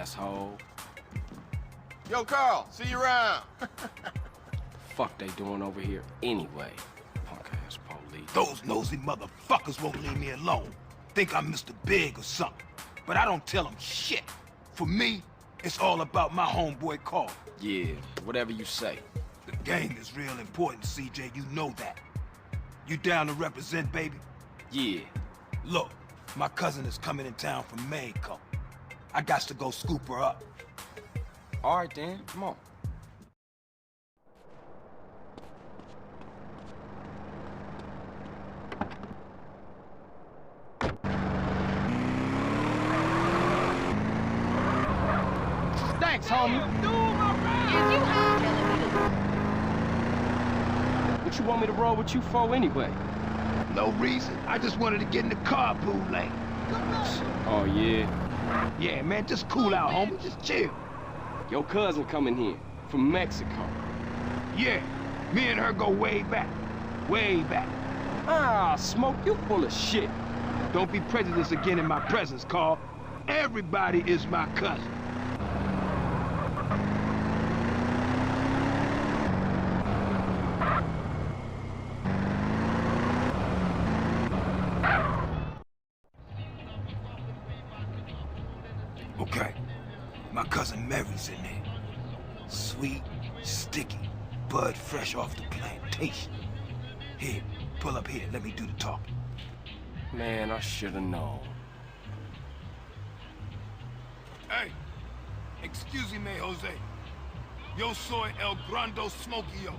asshole. Yo, Carl, see you around. Fuck they doing over here anyway? Punk-ass police. Those nosy motherfuckers won't leave me alone. Think I'm Mr. Big or something. But I don't tell them shit. For me, it's all about my homeboy Carl. Yeah, whatever you say. The gang is real important, CJ, you know that. You down to represent, baby? Yeah. Look, my cousin is coming in town from Mexico. I got to go scoop her up. All right, then. Come on. Thanks, homie. What you want me to roll with you for anyway? No reason. I just wanted to get in the carpool lane. Oh, yeah? Yeah, man, just cool out, homie. Just chill. Your cousin coming here from Mexico. Yeah, me and her go way back. Way back. Ah, Smoke, you full of shit. Don't be prejudiced again in my presence, Carl. Everybody is my cousin. Okay, my cousin Mary's in there. Sweet, sticky, bud fresh off the plantation. Here, pull up here, let me do the talking. Man, I should've known. Hey, excuse me, Jose. Yo soy El Grande Smokio,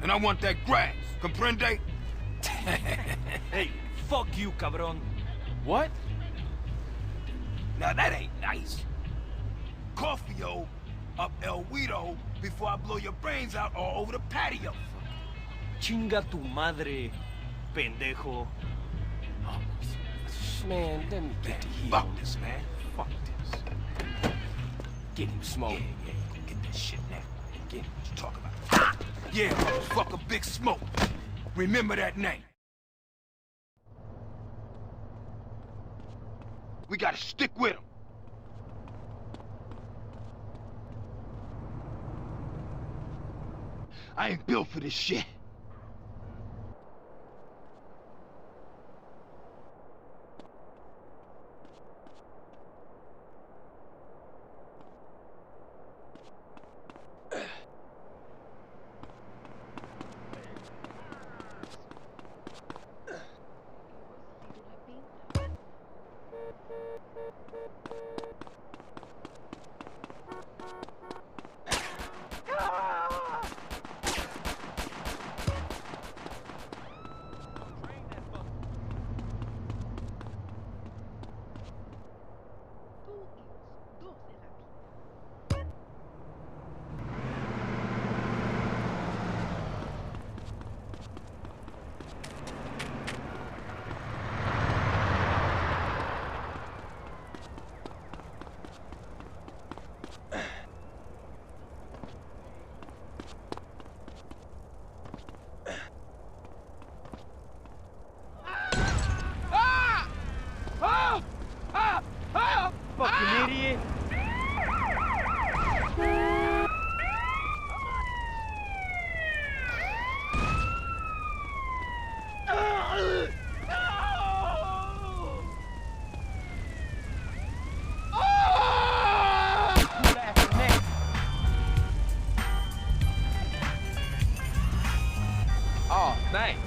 and I want that grass, comprende? Hey, fuck you, cabron. What? Now that ain't nice. Coffee-o up El Guido before I blow your brains out all over the patio. Chinga tu madre, pendejo. Man, let me get the heat Fuck on this, man. Fuck this. Get him, Smoke. Yeah, get that shit now. Get what you talking about. Yeah, motherfucker, Big Smoke. Remember that name. We gotta stick with him. I ain't built for this shit. Fucking idiot. Oh, thanks.